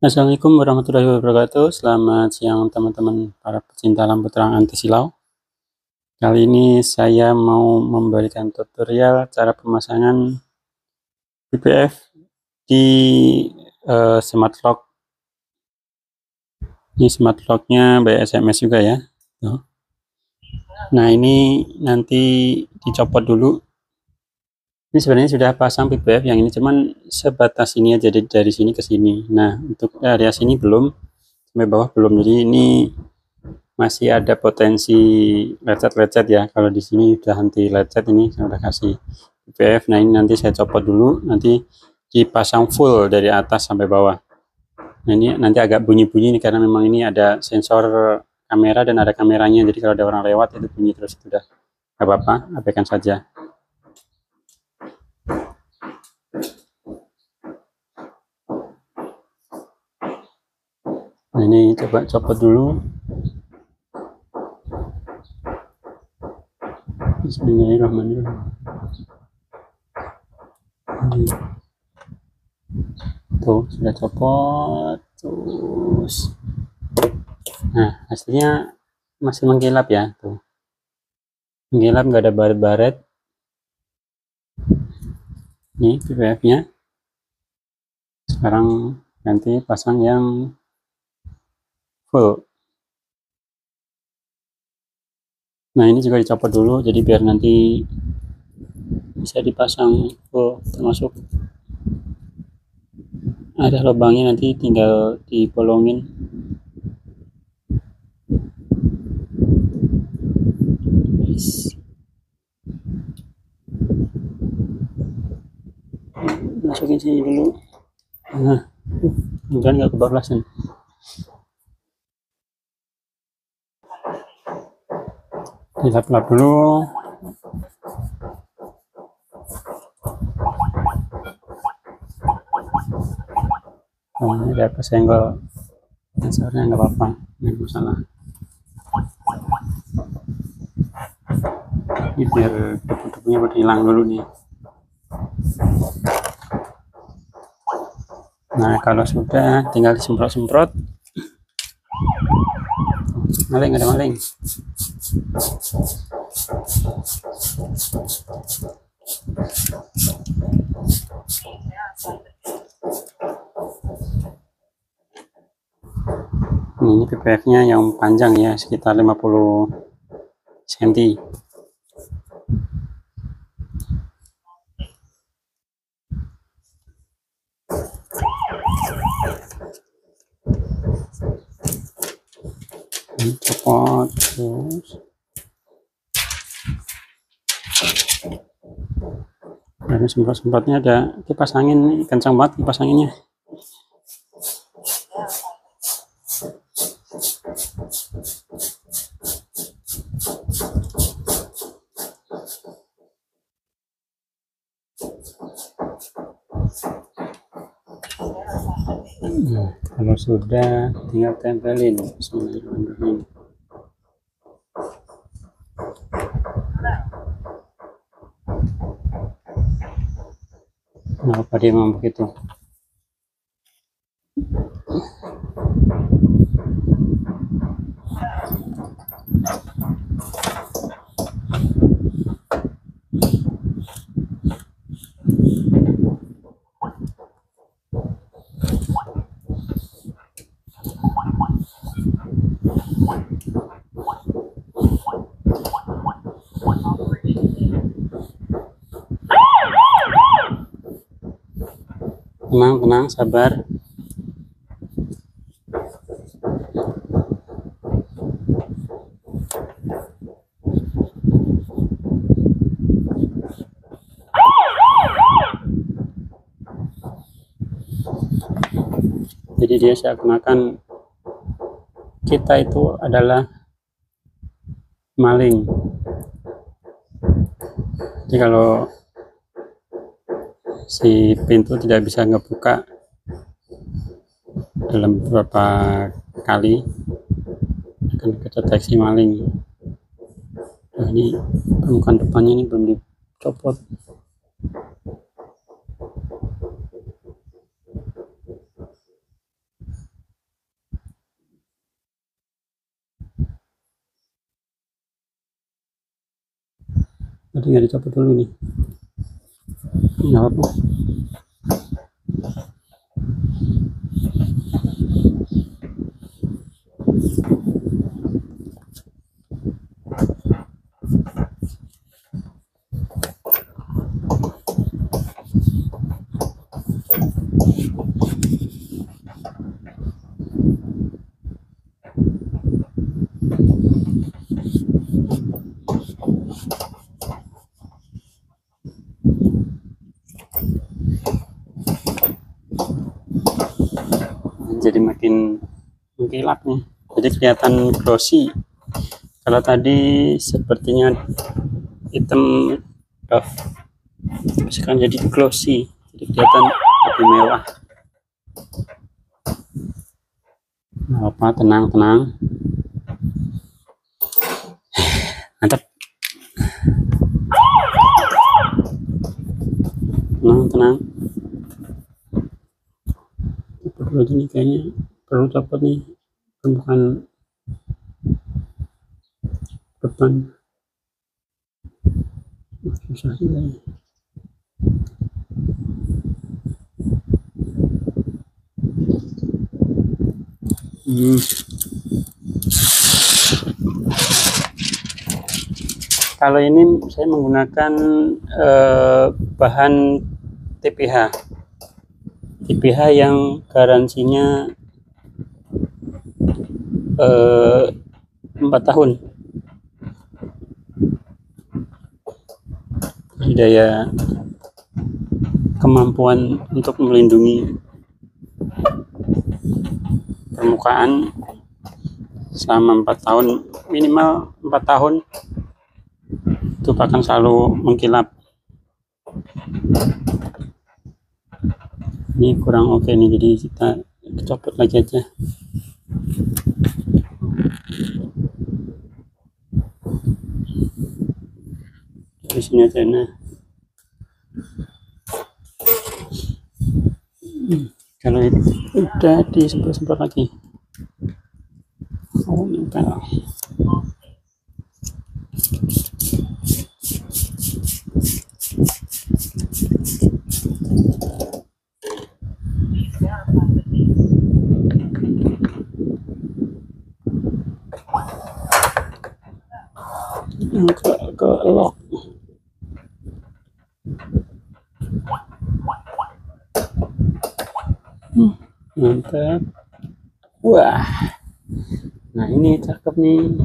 Assalamualaikum warahmatullahi wabarakatuh. Selamat siang teman-teman para pecinta lampu terang anti silau. Kali ini saya mau memberikan tutorial cara pemasangan PPF di smart lock. Ini smart locknya by SMS juga ya. Nah, ini nanti dicopot dulu. Ini sebenarnya sudah pasang PPF yang ini, cuman sebatas ini aja, dari sini ke sini. Nah, untuk area sini belum, sampai bawah belum. Jadi ini masih ada potensi lecet-lecet ya. Kalau di sini sudah anti lecet, ini saya udah kasih PPF. Nah, ini nanti saya copot dulu, nanti dipasang full dari atas sampai bawah. Nah, ini nanti agak bunyi-bunyi nih karena memang ini ada sensor kamera dan ada kameranya, jadi kalau ada orang lewat itu bunyi terus. Itu udah gak apa-apa, abaikan saja. Nah, ini coba copot dulu. Bismillahirrahmanirrahim. Tuh, sudah copot. Terus nah, hasilnya masih mengkilap ya, tuh mengkilap, nggak ada baret-baret. Ini PPF nya. Sekarang ganti pasang yang full. Nah, ini juga dicopot dulu, jadi biar nanti bisa dipasang full, termasuk ada lubangnya, nanti tinggal dibolongin. Masukin sini dulu. Nah, kemudian nggak kebablasan. Dilap-lap dulu. Oh, ini ada kesenggol sensornya, nggak apa-apa, nggak masalah. Ini biar debu-debunya hilang dulu nih. Nah, kalau sudah tinggal disemprot-semprot. Maling, ada maling. Ini PPF nya yang panjang ya, sekitar 50 cm. Copot terus. Dan semprot-semprotnya ada kipas angin, kencang banget kipas anginnya. Nah, kalau sudah tinggal tempelin. Bismillahirrahmanirrahim. Kenapa dia memang begitu? Tenang, sabar. Jadi dia seakan-akan kita itu adalah maling. Jadi kalau si pintu tidak bisa ngebuka dalam beberapa kali, akan kedeteksi maling. Nah, ini permukaan depannya ini belum dicopot. Tadi nggak dicopot dulu nih, nggak apa. Jadi makin mengkilap nih, jadi kelihatan glossy. Kalau tadi sepertinya hitam doff, sekarang jadi glossy, jadi kelihatan lebih mewah. Nggak apa, tenang mantap, tenang. Perlu ini kayaknya perlu copot nih permukaan depan, susah juga nih. Kalau ini saya menggunakan bahan TPH yang garansinya 4 tahun. Jadi daya kemampuan untuk melindungi permukaan selama 4 tahun, minimal 4 tahun itu akan selalu mengkilap. Ini kurang oke nih, jadi kita copot lagi aja. Di sini aja. Nah, kalau itu udah disemprot lagi. Oh, nempel. Ke lock. Mantap. Wah, nah ini cakep nih.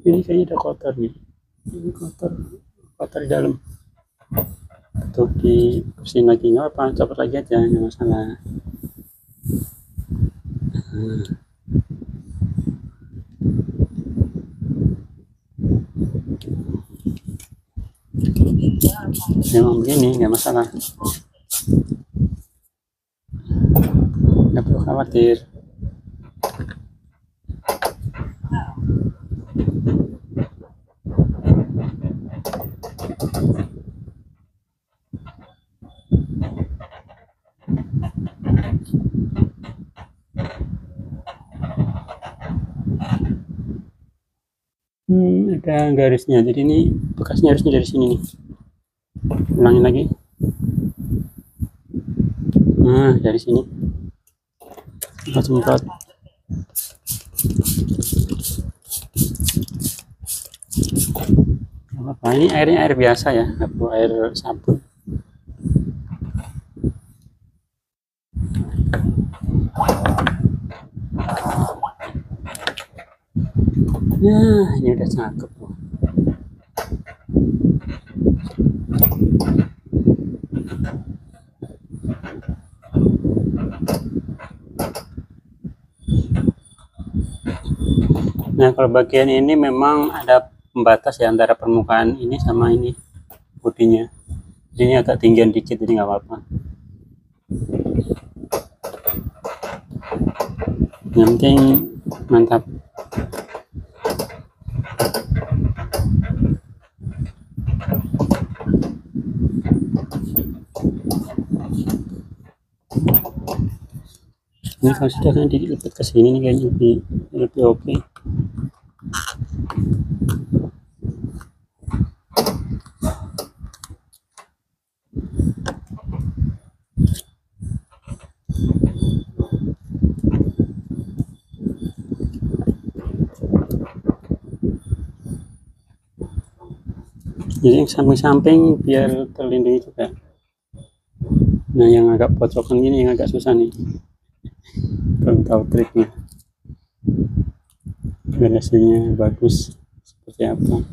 Ini kayaknya udah kotor nih. Ini kotor di dalam. Untuk dibersihin lagi nggak apa, copot lagi aja, nggak masalah. Memang begini, nggak masalah, nggak perlu khawatir. Ada garisnya, jadi ini bekasnya harusnya dari sini nih. Ulangin lagi. Nah, dari sini kita semprot. Apa ini airnya air biasa ya, nggak perlu air sabun. Nah, ini udah cakep. Nah, kalau bagian ini memang ada pembatas ya antara permukaan ini sama ini bodinya. Jadi ini agak tinggian dikit, jadi nggak apa-apa. Yang penting mantap. Ini kalau sudah kan dilipat ke sini nih kayaknya lebih oke. Jadi yang samping-samping biar terlindungi juga. Nah yang agak pojokan gini yang agak susah nih, belum tahu triknya biar hasilnya bagus seperti apa.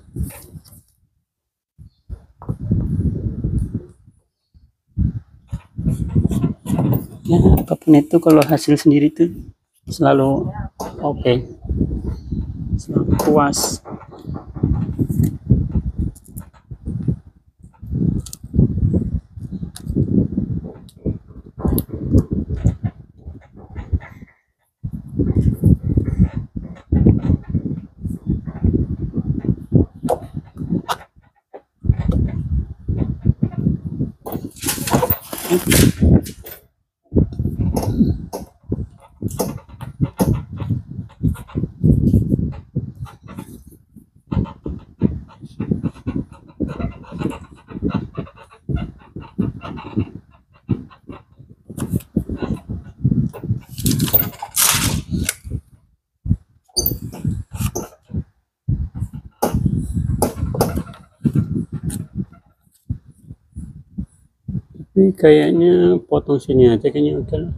Ya apapun itu kalau hasil sendiri itu selalu oke, selalu puas. Tapi kayaknya potong sini aja kayaknya udah.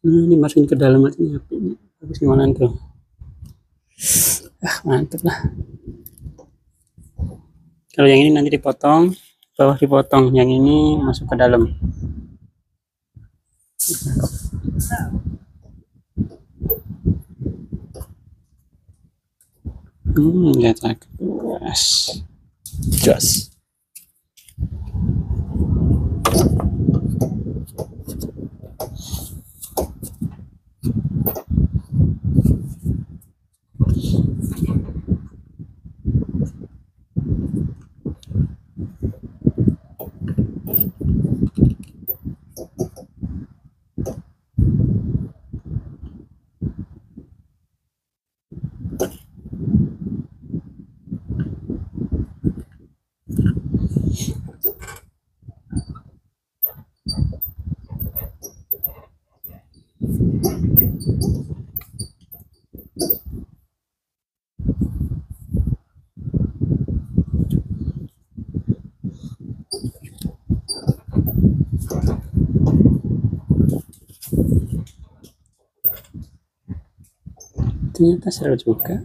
Nah, ini masukin ke dalam aja nih apinya. Bagus gimana tuh? Mantep lah. Kalau yang ini nanti dipotong, bawah dipotong, yang ini masuk ke dalam. Lihat aku. Jos. Ternyata seru juga.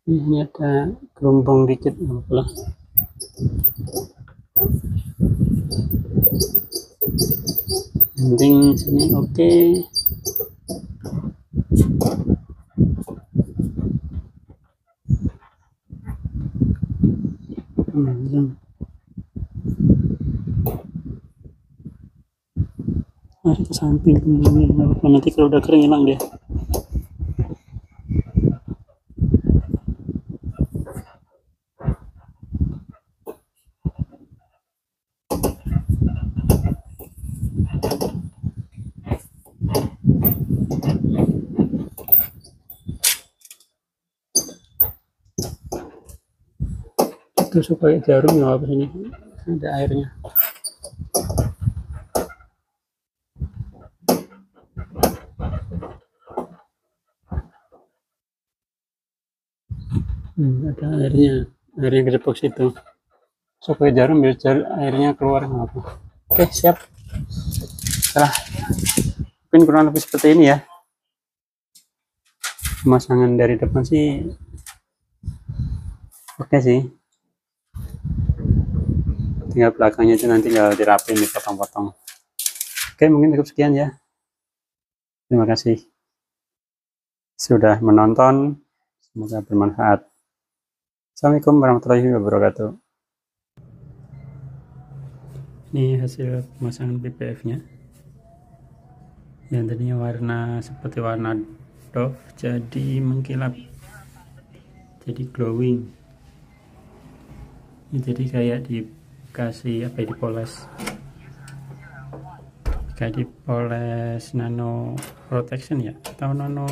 Ini ada gelombang dikit, apalah. Penting sini oke. Mari ke samping kemudian nanti kalau udah kering hilang dia. Itu supaya jarum nggak apa ini ada airnya. Ada airnya, airnya ke depan situ supaya jarum biar airnya keluar nggak apa. Oke, siap. Setelah mungkin kurang lebih seperti ini ya pemasangan dari depan sih. Oke sih, tinggal belakangnya itu nanti tinggal dirapin, dipotong-potong. Oke, mungkin cukup sekian ya. Terima kasih sudah menonton, semoga bermanfaat. Assalamualaikum warahmatullahi wabarakatuh. Ini hasil pemasangan PPF nya yang tadinya warna seperti warna doff jadi mengkilap, jadi glowing. Ini jadi kayak dikasih apa ya, dipoles nano protection ya, atau nano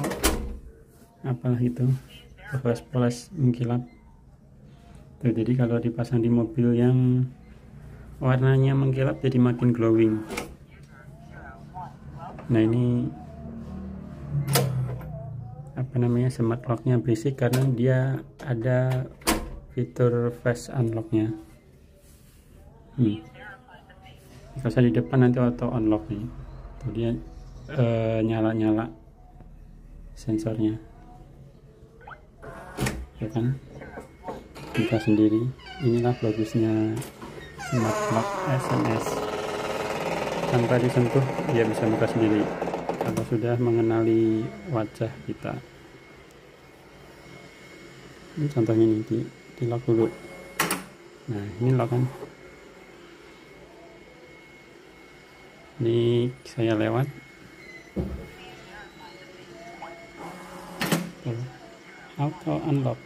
apalah itu, poles mengkilap tuh. Jadi kalau dipasang di mobil yang warnanya mengkilap jadi makin glowing. Nah ini apa namanya, smart locknya berisik karena dia ada fitur face unlocknya. Kalau saya di depan nanti auto unlock nih, tuh dia nyala-nyala sensornya ya kan, buka sendiri. Inilah bagusnya smart lock SMS, tanpa disentuh dia bisa buka sendiri kalau sudah mengenali wajah kita. Ini contohnya nih, di lock dulu. Nah ini lock kan, ini saya lewat auto unlock.